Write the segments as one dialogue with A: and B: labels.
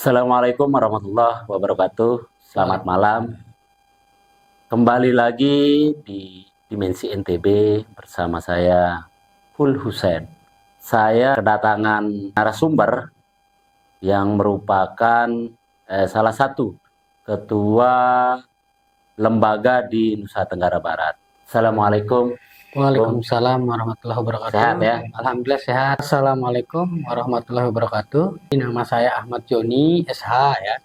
A: Assalamualaikum warahmatullahi wabarakatuh. Selamat malam. Kembali lagi di Dimensi NTB bersama saya Hul Husain. Saya kedatangan narasumber yang merupakan salah satu ketua lembaga di Nusa Tenggara Barat. Assalamualaikum.
B: Waalaikumsalam warahmatullahi wabarakatuh.
A: Sehat ya?
B: Alhamdulillah sehat. Assalamualaikum warahmatullahi wabarakatuh. Nama saya Ahmad Joni SH ya.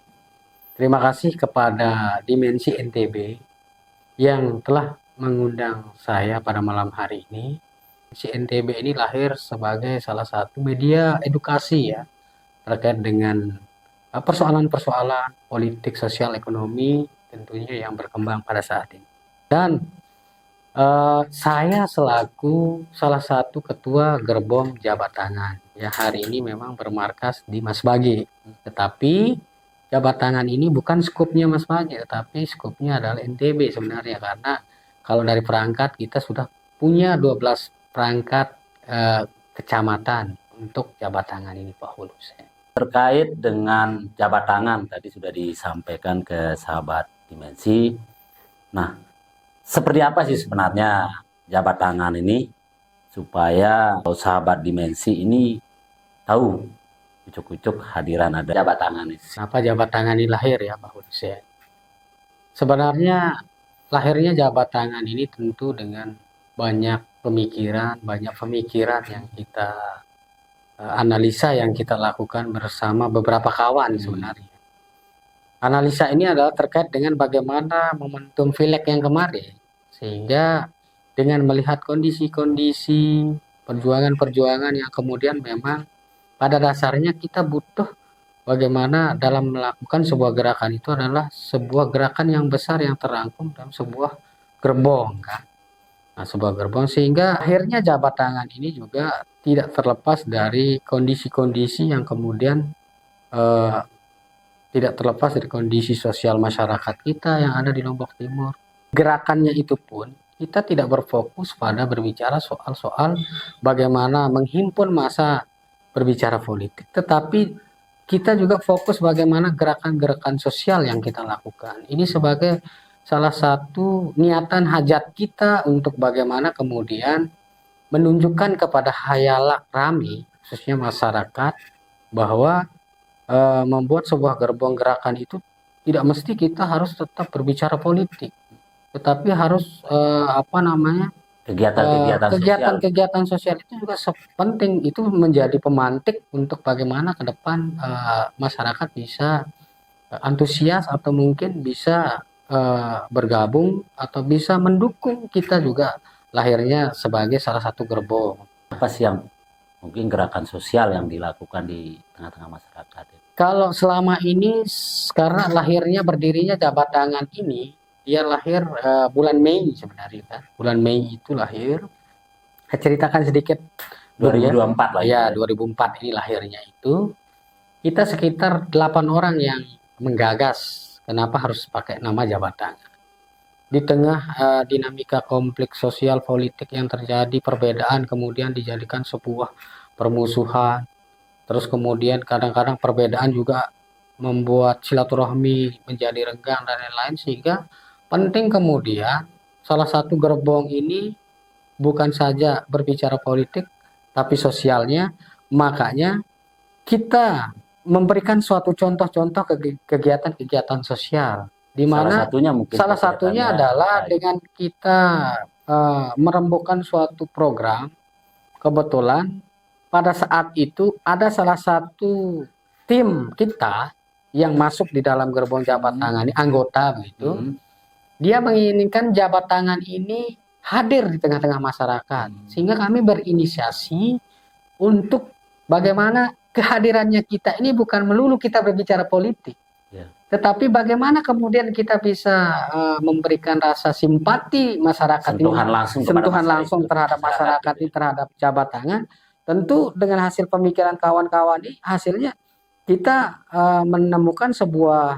B: Terima kasih kepada Dimensi NTB yang telah mengundang saya pada malam hari ini. Dimensi NTB ini lahir sebagai salah satu media edukasi ya terkait dengan persoalan-persoalan politik, sosial, ekonomi tentunya yang berkembang pada saat ini. Dan saya selaku salah satu ketua gerbong jabat tangan ya, hari ini memang bermarkas di Mas Bagi, tetapi jabat tangan ini bukan skupnya Mas Bagi, tetapi skupnya adalah NTB sebenarnya, karena kalau dari perangkat kita sudah punya 12 perangkat kecamatan untuk jabat tangan ini Pak Hulus.
A: Terkait dengan jabat tangan tadi sudah disampaikan ke sahabat Dimensi. Nah, seperti apa sih sebenarnya jabat tangan ini supaya sahabat Dimensi ini tahu ucuk-ucuk hadiran ada jabat tangan ini.
B: Kenapa jabat tangan ini lahir ya Pak Hulus ya? Sebenarnya lahirnya jabat tangan ini tentu dengan banyak pemikiran yang kita analisa yang kita lakukan bersama beberapa kawan sebenarnya. Analisa ini adalah terkait dengan bagaimana momentum Pileg yang kemarin, sehingga dengan melihat kondisi-kondisi perjuangan-perjuangan yang kemudian memang pada dasarnya kita butuh bagaimana dalam melakukan sebuah gerakan itu adalah sebuah gerakan yang besar yang terangkum dalam sebuah gerbong kan. Nah, sebuah gerbong, sehingga akhirnya jabat tangan ini juga tidak terlepas dari kondisi-kondisi yang kemudian tidak terlepas dari kondisi sosial masyarakat kita yang ada di Lombok Timur. Gerakannya itu pun kita tidak berfokus pada berbicara soal-soal bagaimana menghimpun massa berbicara politik, tetapi kita juga fokus bagaimana gerakan-gerakan sosial yang kita lakukan. Ini sebagai salah satu niatan hajat kita untuk bagaimana kemudian menunjukkan kepada khayalak rami, khususnya masyarakat, bahwa membuat sebuah gerbong gerakan itu tidak mesti kita harus tetap berbicara politik, tetapi harus kegiatan-kegiatan sosial itu juga penting, itu menjadi pemantik untuk bagaimana ke depan masyarakat bisa antusias atau mungkin bisa bergabung atau bisa mendukung kita juga lahirnya sebagai salah satu gerbong.
A: Apa sih yang mungkin gerakan sosial yang dilakukan di tengah-tengah masyarakat?
B: Kalau selama ini, karena lahirnya berdirinya jabat tangan ini, dia lahir bulan Mei sebenarnya kan. Bulan Mei itu lahir. Saya ceritakan sedikit
A: 2024 lah
B: ya. 2004 ini lahirnya itu. Kita sekitar 8 orang yang menggagas kenapa harus pakai nama jabat tangan. Di tengah dinamika kompleks sosial politik yang terjadi, perbedaan kemudian dijadikan sebuah permusuhan. Terus kemudian kadang-kadang perbedaan juga membuat silaturahmi menjadi renggang dan lain-lain, sehingga penting kemudian salah satu gerbong ini bukan saja berbicara politik tapi sosialnya. Makanya kita memberikan suatu contoh-contoh kegiatan-kegiatan sosial, di mana salah satunya adalah dengan kita merembukan suatu program. Kebetulan pada saat itu ada salah satu tim kita yang masuk di dalam gerbong jabat tangan ini, anggota begitu. Dia menginginkan jabat tangan ini hadir di tengah-tengah masyarakat, sehingga kami berinisiasi untuk bagaimana kehadirannya kita ini bukan melulu kita berbicara politik, tetapi bagaimana kemudian kita bisa memberikan rasa simpati masyarakat, sentuhan langsung terhadap masyarakat ini, terhadap jabat tangan. Tentu dengan hasil pemikiran kawan-kawan ini, hasilnya kita menemukan sebuah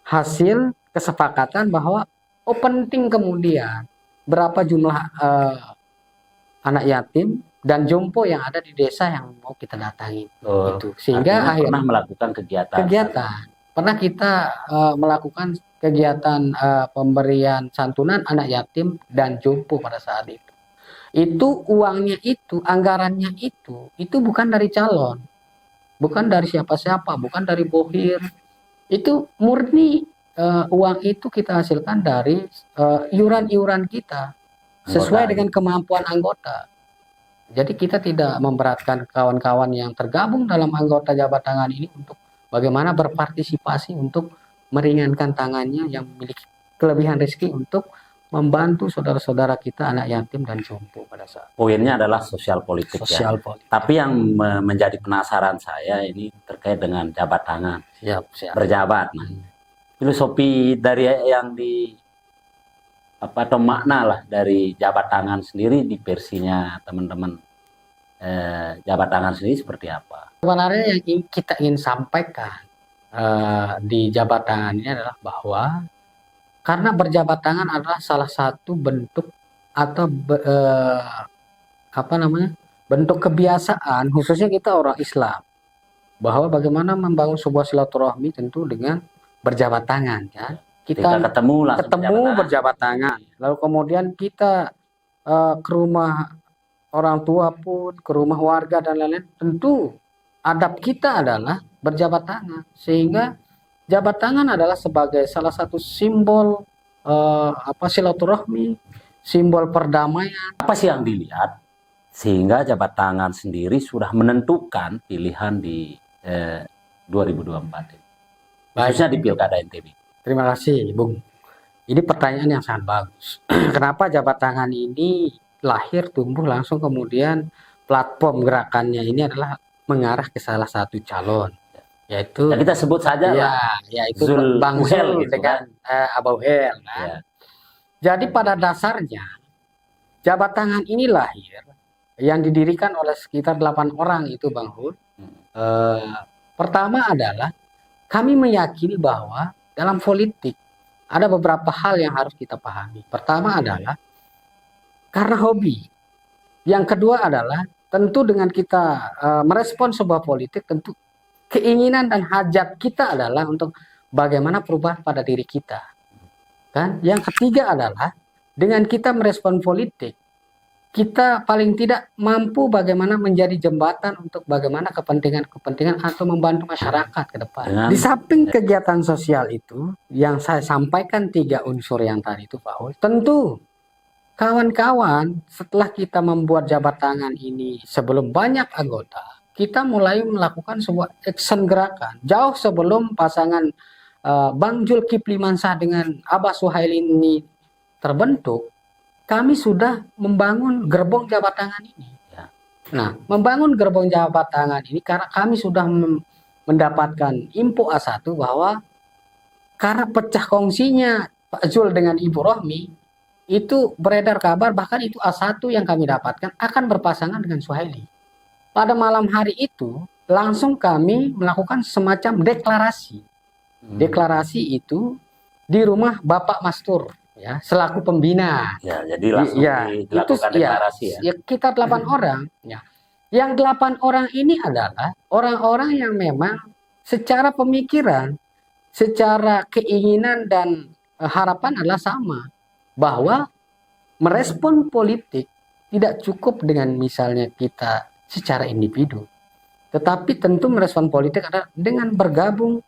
B: hasil kesepakatan bahwa penting kemudian berapa jumlah anak yatim dan jompo yang ada di desa yang mau kita datangi.
A: Oh,
B: Itu sehingga
A: artinya
B: akhirnya
A: pernah melakukan kegiatan.
B: pernah kita melakukan kegiatan pemberian santunan anak yatim dan jompo pada saat itu. Itu uangnya itu, anggarannya itu bukan dari calon, bukan dari siapa-siapa, bukan dari bohir. Itu murni uang itu kita hasilkan dari iuran-iuran kita sesuai
A: Anggota.
B: dengan kemampuan anggota. Jadi kita tidak memberatkan kawan-kawan yang tergabung dalam anggota jabat tangan ini untuk bagaimana berpartisipasi untuk meringankan tangannya yang memiliki kelebihan rezeki untuk membantu saudara-saudara kita anak yatim dan jompo pada saat
A: Poinnya adalah sosial politik ya.
B: sosial politik.
A: Tapi yang menjadi penasaran saya ini terkait dengan jabat tangan,
B: Siap.
A: berjabat. Nah, filosofi dari yang di atau makna lah dari jabat tangan sendiri di versinya teman-teman jabat tangan sendiri seperti apa?
B: Sebenarnya yang kita ingin sampaikan di jabat tangan ini adalah bahwa karena berjabat tangan adalah salah satu bentuk atau bentuk kebiasaan khususnya kita orang Islam, bahwa bagaimana membangun sebuah silaturahmi tentu dengan berjabat tangan kan.
A: Ketika ketemu langsung
B: berjabat tangan. Lalu kemudian kita ke rumah orang tua pun, ke rumah warga dan lain-lain, tentu adab kita adalah berjabat tangan. Sehingga jabat tangan adalah sebagai salah satu simbol silaturahmi, simbol perdamaian.
A: Apa sih yang dilihat sehingga jabat tangan sendiri sudah menentukan pilihan di 2024 ini, khususnya di Pilkada NTB?
B: Terima kasih, Bung. Ini pertanyaan yang sangat bagus. Kenapa jabat tangan ini lahir, tumbuh, langsung kemudian platform gerakannya ini adalah mengarah ke salah satu calon, yaitu
A: kita sebut saja
B: yaitu Bang Zul gitu dengan Abau Hel. Kan?
A: Ya.
B: Jadi pada dasarnya jabat tangan ini lahir yang didirikan oleh sekitar 8 orang itu, Bang Hul. Pertama adalah kami meyakini bahwa dalam politik ada beberapa hal yang harus kita pahami. Pertama adalah karena hobi. Yang kedua adalah tentu dengan kita merespon sebuah politik, tentu keinginan dan hajat kita adalah untuk bagaimana perubahan pada diri kita. Kan? Yang ketiga adalah dengan kita merespon politik, kita paling tidak mampu bagaimana menjadi jembatan untuk bagaimana kepentingan atau membantu masyarakat ke depan. Di samping kegiatan sosial itu, yang saya sampaikan 3 unsur yang tadi itu, Pak, tentu kawan-kawan setelah kita membuat jabat tangan ini sebelum banyak anggota, kita mulai melakukan sebuah action gerakan. Jauh sebelum pasangan Bang Zulkifli Mansah dengan Abah Suhaili ini terbentuk, kami sudah membangun gerbong jabat tangan ini. Nah, membangun gerbong jabat tangan ini karena kami sudah mendapatkan info A1 bahwa karena pecah kongsinya Pak Zul dengan Ibu Rohmi, itu beredar kabar bahkan itu A1 yang kami dapatkan akan berpasangan dengan Suhaili. Pada malam hari itu, langsung kami melakukan semacam deklarasi. Deklarasi itu di rumah Bapak Mastur. Ya, selaku pembina.
A: Ya, jadi langsung dilakukan deklarasi ya.
B: Kita 8 orang. Ya. Yang 8 orang ini adalah orang-orang yang memang secara pemikiran, secara keinginan dan harapan adalah sama. Bahwa merespon politik tidak cukup dengan misalnya kita secara individu. Tetapi tentu merespon politik adalah dengan bergabung,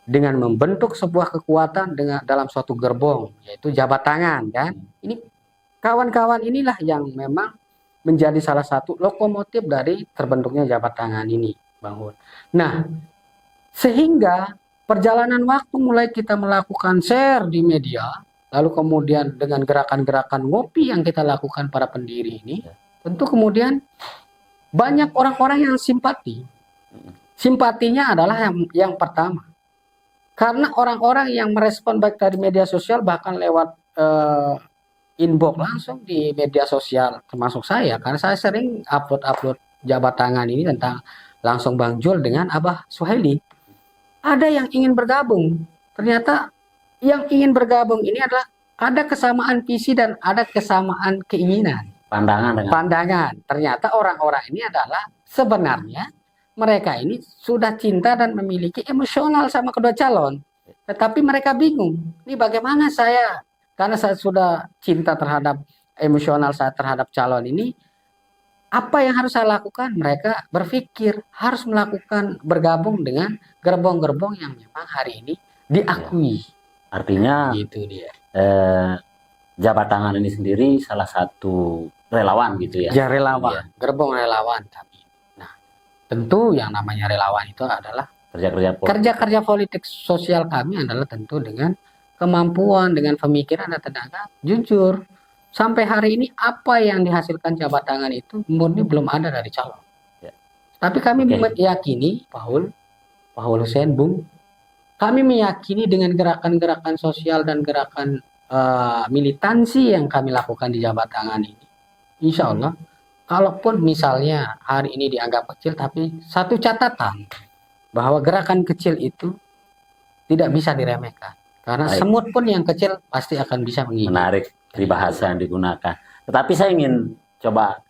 B: dengan membentuk sebuah kekuatan dalam suatu gerbong, yaitu jabat tangan kan. Ini kawan-kawan inilah yang memang menjadi salah satu lokomotif dari terbentuknya jabat tangan ini, Bang Hul. Nah, sehingga perjalanan waktu mulai kita melakukan share di media, lalu kemudian dengan gerakan-gerakan ngopi yang kita lakukan para pendiri ini, tentu kemudian banyak orang-orang yang simpati. Simpatinya adalah yang pertama, karena orang-orang yang merespon baik dari media sosial bahkan lewat inbox langsung di media sosial, termasuk saya, karena saya sering upload jabat tangan ini tentang langsung Bang Jul dengan Abah Suhaili. Ada yang ingin bergabung. Ternyata yang ingin bergabung ini adalah ada kesamaan visi dan ada kesamaan keinginan. pandangan. Ternyata orang-orang ini adalah sebenarnya mereka ini sudah cinta dan memiliki emosional sama kedua calon. Tetapi mereka bingung. Ini bagaimana saya, karena saya sudah cinta terhadap emosional saya terhadap calon ini, apa yang harus saya lakukan? Mereka berpikir harus melakukan bergabung dengan gerbong-gerbong yang memang hari ini diakui.
A: Artinya
B: Gitu dia.
A: jabat tangan ini sendiri salah satu relawan gitu ya.
B: Ya relawan,
A: Iya.
B: gerbong relawan kami. Nah, tentu yang namanya relawan itu adalah
A: Kerja-kerja politik.
B: kerja-kerja politik sosial kami adalah tentu dengan kemampuan, dengan pemikiran dan tenaga jujur. Sampai hari ini apa yang dihasilkan jabat tangan itu murni belum ada dari calon.
A: Ya.
B: Tapi kami
A: Oke.
B: meyakini, Paul Hussein, Bung, kami meyakini dengan gerakan-gerakan sosial dan gerakan militansi yang kami lakukan di jabat tangan ini, insya Allah, kalaupun misalnya hari ini dianggap kecil, tapi satu catatan bahwa gerakan kecil itu tidak bisa diremehkan. Karena
A: Baik.
B: semut pun yang kecil pasti akan bisa menggigit.
A: Menarik dari bahasa yang digunakan. Tetapi saya ingin coba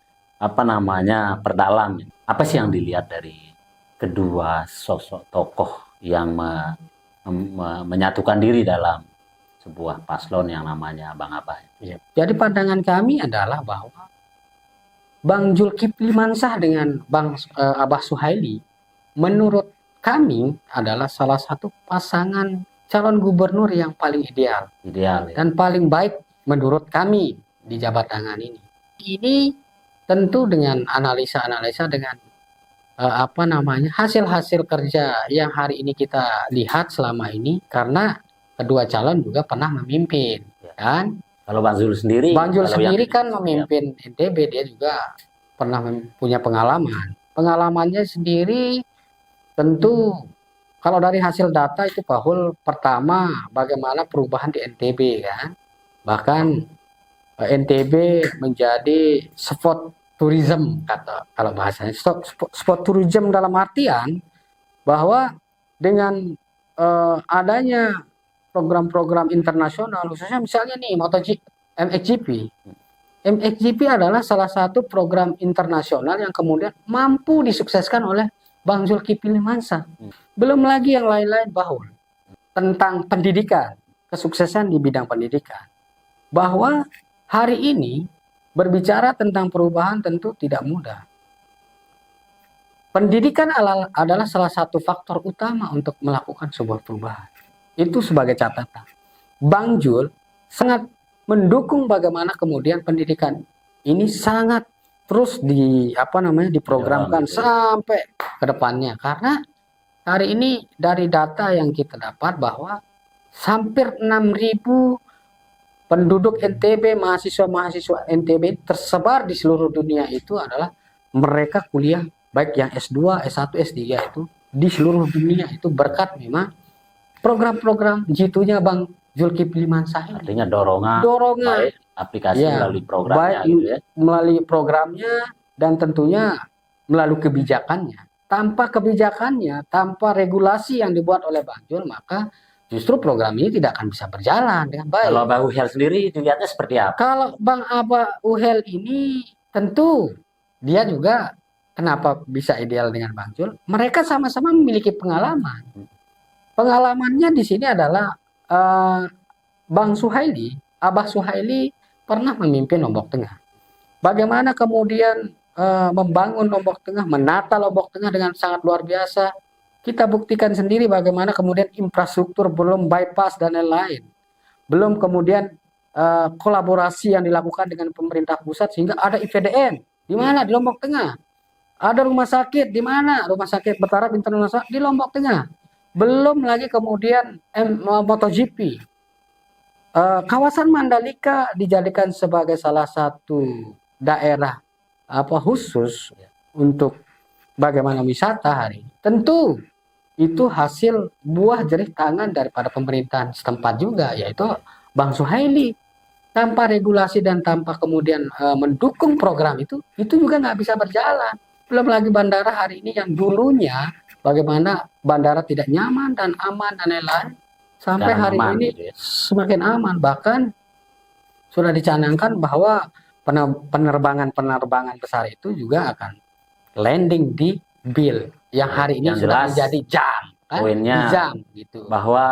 A: perdalam. Apa sih yang dilihat dari kedua sosok tokoh yang menyatukan diri dalam sebuah paslon yang namanya Bang Abah?
B: Jadi pandangan kami adalah bahwa Bang Zulkifli Mansah dengan Bang Abah Suhaili menurut kami adalah salah satu pasangan calon gubernur yang paling ideal
A: Ideal ya.
B: dan paling baik menurut kami di jabat tangan ini. Ini tentu dengan analisa-analisa dengan hasil-hasil kerja yang hari ini kita lihat selama ini, karena kedua calon juga pernah memimpin, kan?
A: Kalau Bang Zul sendiri,
B: Bang Zul
A: kalau
B: sendiri
A: yang-
B: kan memimpin NTB, dia juga pernah punya pengalaman. Pengalamannya sendiri tentu kalau dari hasil data itu, Paul, pertama bagaimana perubahan di NTB kan. Bahkan NTB menjadi spot tourism, kata kalau bahasanya spot tourism, dalam artian bahwa dengan adanya program-program internasional, khususnya misalnya nih MXGP adalah salah satu program internasional yang kemudian mampu disukseskan oleh Bang Zulkifli Mansah. Belum lagi yang lain-lain, bahwa tentang pendidikan, kesuksesan di bidang pendidikan, bahwa hari ini berbicara tentang perubahan tentu tidak mudah. Pendidikan adalah salah satu faktor utama untuk melakukan sebuah perubahan. Itu sebagai catatan. Bang Jul sangat mendukung bagaimana kemudian pendidikan ini sangat terus diprogramkan
A: Gitu ya.
B: sampai ke depannya. Karena hari ini dari data yang kita dapat bahwa hampir 6.000 penduduk NTB, mahasiswa-mahasiswa NTB tersebar di seluruh dunia itu adalah mereka kuliah, baik yang S2, S1, S3 itu di seluruh dunia itu berkat memang program-program jitu-nya Bang Zulkifli Mansah ini.
A: Artinya dorongan baik aplikasi
B: Ya,
A: melalui programnya
B: baik
A: gitu ya.
B: melalui programnya dan tentunya melalui kebijakannya. Tanpa kebijakannya, tanpa regulasi yang dibuat oleh Bang Jul, maka justru program ini tidak akan bisa berjalan dengan baik.
A: Kalau Bang Uhel sendiri dilihatnya seperti apa?
B: Kalau Bang Abah Uhel ini tentu dia juga kenapa bisa ideal dengan Bang Jul? Mereka sama-sama memiliki pengalaman. Pengalamannya di sini adalah Bang Suhaili, Abah Suhaili pernah memimpin Lombok Tengah. Bagaimana kemudian membangun Lombok Tengah, menata Lombok Tengah dengan sangat luar biasa. Kita buktikan sendiri bagaimana kemudian infrastruktur belum bypass dan lain-lain. Belum kemudian kolaborasi yang dilakukan dengan pemerintah pusat sehingga ada IPDN. Di mana? Di Lombok Tengah. Ada rumah sakit di mana? Rumah sakit Bertaraf Internasional di Lombok Tengah. Belum lagi kemudian MotoGP. Kawasan Mandalika dijadikan sebagai salah satu daerah khusus untuk bagaimana wisata hari ini. Tentu itu hasil buah jerih tangan daripada pemerintahan setempat juga, yaitu Bang Suhaili. Tanpa regulasi dan tanpa kemudian mendukung program itu juga nggak bisa berjalan. Belum lagi bandara hari ini yang dulunya bagaimana bandara tidak nyaman dan aman dan lain-lain, sampai
A: Sekarang
B: hari
A: aman
B: ini
A: gitu ya.
B: semakin aman. Bahkan sudah dicanangkan bahwa penerbangan besar itu juga akan landing di Bill yang hari ini
A: Yang
B: sudah
A: jelas,
B: menjadi jam, kan?
A: poinnya
B: Di jam gitu.
A: bahwa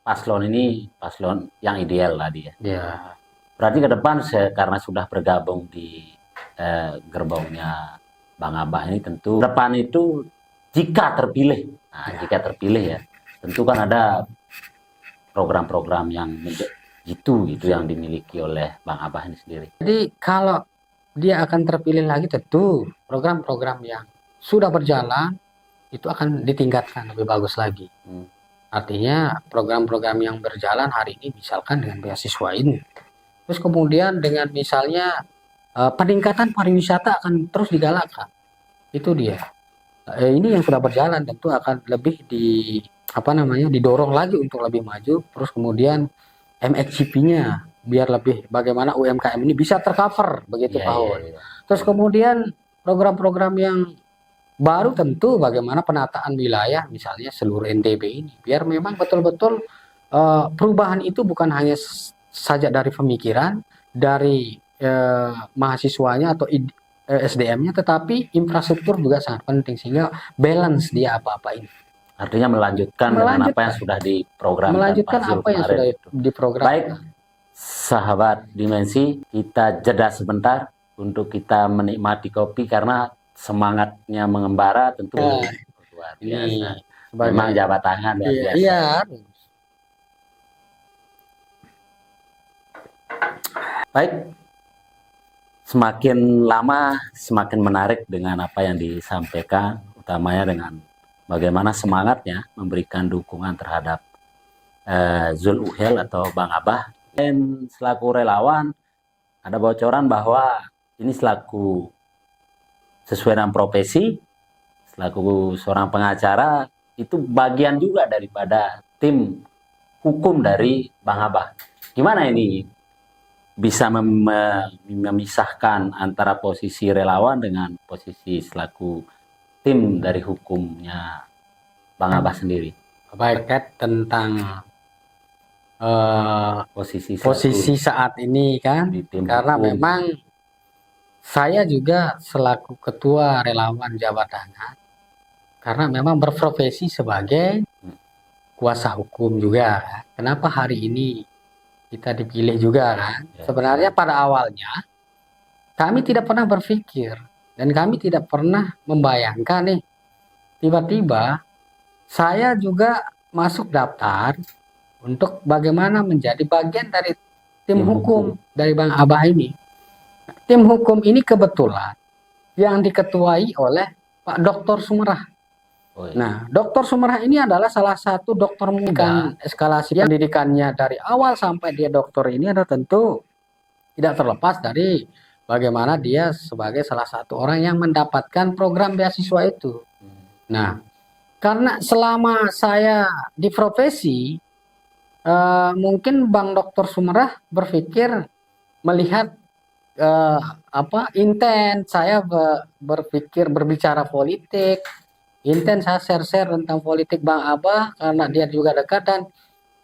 A: paslon ini paslon yang ideal lah dia.
B: Ya,
A: Berarti ke depan karena sudah bergabung di gerbongnya Bang Abah ini, tentu ke depan itu jika terpilih, jika terpilih ya, tentu kan ada program-program yang gitu yang dimiliki oleh Bang Abah ini sendiri.
B: jadi kalau dia akan terpilih lagi, tentu program-program yang sudah berjalan itu akan ditingkatkan lebih bagus lagi. Artinya program-program yang berjalan hari ini misalkan dengan beasiswa ini, terus kemudian dengan misalnya peningkatan pariwisata akan terus digalakkan. Itu dia. Ini yang sudah berjalan tentu akan lebih didorong lagi untuk lebih maju. Terus kemudian MXGP-nya biar lebih bagaimana UMKM ini bisa tercover begitu Pak Hul. Terus kemudian program-program yang baru tentu bagaimana penataan wilayah misalnya seluruh NTB ini biar memang betul-betul perubahan itu bukan hanya saja dari pemikiran dari mahasiswanya atau SDM-nya, tetapi infrastruktur juga sangat penting sehingga balance dia apa-apa ini.
A: Artinya melanjutkan dengan apa yang sudah diprogramkan.
B: Melanjutkan apa yang sudah diprogramkan.
A: Baik, sahabat Dimensi, kita jeda sebentar untuk kita menikmati kopi karena semangatnya mengembara tentu luar biasa. Memang jabat tangan luar biasa.
B: Iya.
A: Baik, semakin lama semakin menarik dengan apa yang disampaikan, utamanya dengan bagaimana semangatnya memberikan dukungan terhadap Zul Uhel atau Bang Abah. Dan selaku relawan, ada bocoran bahwa ini selaku sesuai dengan profesi, selaku seorang pengacara, itu bagian juga daripada tim hukum dari Bang Abah. Gimana ini bisa memisahkan antara posisi relawan dengan posisi selaku tim dari hukumnya Bang Abah sendiri?
B: Baik, tentang
A: posisi
B: saat ini kan, karena hukum. Memang saya juga selaku ketua relawan Jawa Tengah, karena memang berprofesi sebagai kuasa hukum juga. Kenapa hari ini kita dipilih juga kan? Sebenarnya pada awalnya kami tidak pernah berpikir dan kami tidak pernah membayangkan nih, tiba-tiba saya juga masuk daftar untuk bagaimana menjadi bagian dari tim hukum dari Bang Abah ini. Tim hukum ini kebetulan yang diketuai oleh Pak Dr. Sumerah. Nah, Dr. Sumerah ini adalah salah satu dokter muda. Eskalasi pendidikannya dari awal sampai dia dokter ini adalah tentu tidak terlepas dari bagaimana dia sebagai salah satu orang yang mendapatkan program beasiswa itu. Nah, karena selama saya di profesi, mungkin Bang Dr. Sumerah berpikir melihat intens saya berpikir berbicara politik, intens saya share tentang politik Bang Abah karena dia juga dekat, dan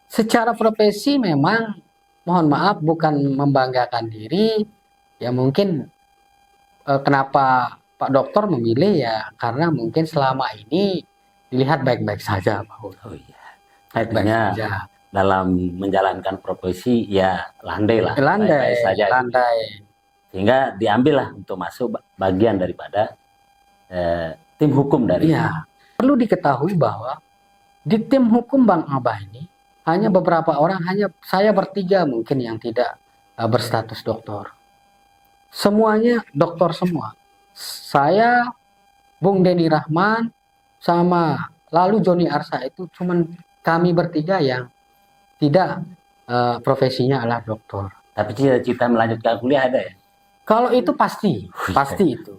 B: secara profesi memang mohon maaf bukan membanggakan diri ya, mungkin kenapa Pak Dokter memilih ya karena mungkin selama ini dilihat baik-baik saja Pak.
A: Baik-baik saja dalam menjalankan profesi ya landai saja gitu. Sehingga diambil lah untuk masuk bagian daripada tim hukum dari.
B: Iya. Perlu diketahui bahwa di tim hukum Bang Abah ini hanya beberapa orang, hanya saya bertiga mungkin yang tidak berstatus doktor. Semuanya doktor semua. Saya, Bung Denny Rahman, sama lalu Joni Arsa, itu cuman kami bertiga yang tidak profesinya adalah doktor.
A: Tapi cita-cita melanjutkan kuliah ada ya?
B: Kalau itu pasti itu.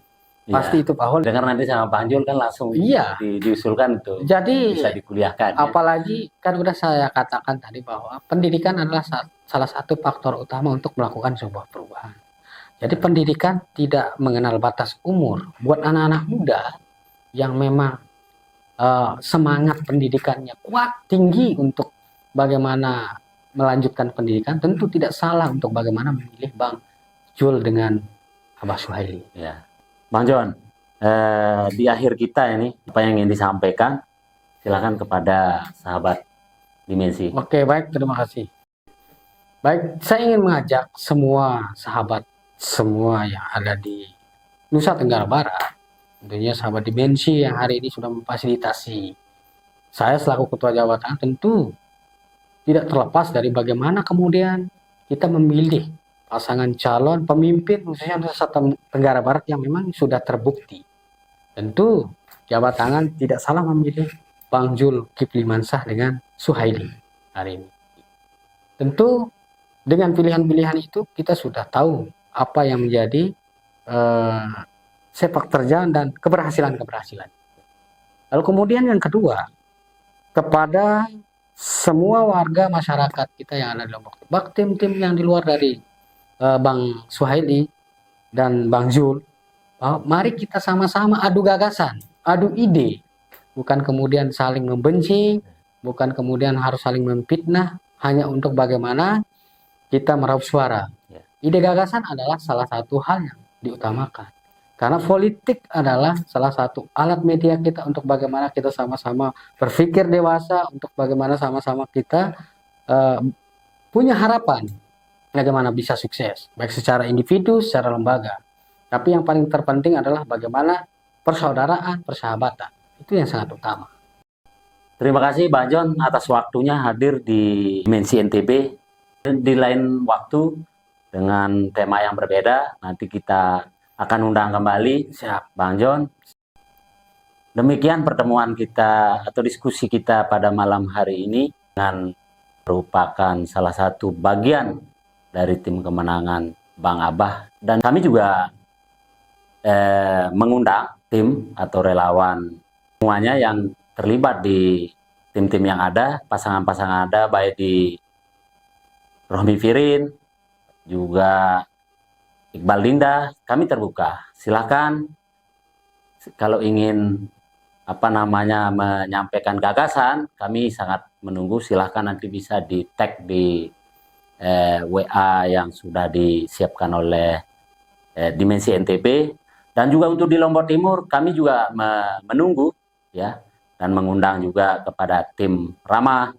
B: Pasti itu Pak Hul.
A: Dengar nanti sama Pak Jul kan langsung diusulkan itu.
B: Jadi
A: bisa dikuliahkan.
B: Apalagi kan udah saya katakan tadi bahwa pendidikan adalah salah satu faktor utama untuk melakukan sebuah perubahan. Jadi pendidikan tidak mengenal batas umur. Buat anak-anak muda yang memang semangat pendidikannya kuat, tinggi untuk bagaimana melanjutkan pendidikan, tentu tidak salah untuk bagaimana memilih Bang Jul dengan Abah Suhaili.
A: Ya, Bang John, di akhir kita ini apa yang ingin disampaikan? Silakan kepada sahabat Dimensi.
B: Oke, baik, terima kasih. Baik, saya ingin mengajak semua sahabat, semua yang ada di Nusa Tenggara Barat, tentunya sahabat Dimensi yang hari ini sudah memfasilitasi saya selaku Ketua Jabatan, tentu tidak terlepas dari bagaimana kemudian kita memilih pasangan calon pemimpin khususnya Nusa Tenggara Barat yang memang sudah terbukti. Tentu jabat tangan tidak salah memilih Bang Jul Kipli Mansyah dengan Suhaili hari ini. Tentu dengan pilihan-pilihan itu kita sudah tahu apa yang menjadi sepak terjang dan keberhasilan-keberhasilan. Lalu kemudian yang kedua, kepada semua warga masyarakat kita yang ada di Lombok, tim-tim yang di luar dari Bang Suhaili dan Bang Jul, mari kita sama-sama adu gagasan, adu ide, bukan kemudian saling membenci, bukan kemudian harus saling memfitnah, hanya untuk bagaimana kita meraup suara. Ide gagasan adalah salah satu hal yang diutamakan. Karena politik adalah salah satu alat media kita untuk bagaimana kita sama-sama berpikir dewasa, untuk bagaimana sama-sama kita punya harapan bagaimana bisa sukses, baik secara individu, secara lembaga. Tapi yang paling terpenting adalah bagaimana persaudaraan, persahabatan. Itu yang sangat utama.
A: Terima kasih Bang John atas waktunya hadir di Dimensi NTB. Di lain waktu dengan tema yang berbeda, nanti kita akan undang kembali Bang John. Demikian pertemuan kita atau diskusi kita pada malam hari ini dengan merupakan salah satu bagian dari tim kemenangan Bang Abah, dan kami juga mengundang tim atau relawan semuanya yang terlibat di tim-tim yang ada, pasangan-pasangan ada, baik di Rohmi Firin, juga Iqbal Dinda. Kami terbuka. Silakan kalau ingin menyampaikan gagasan, kami sangat menunggu. Silakan nanti bisa di tag di WA yang sudah disiapkan oleh Dimensi NTB. Dan juga untuk di Lombok Timur, kami juga menunggu ya, dan mengundang juga kepada tim Rama,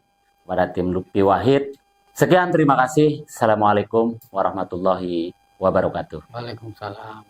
A: kepada tim Lutfi Wahid. Sekian, terima kasih. Assalamualaikum warahmatullahi wabarakatuh.
B: Waalaikumsalam.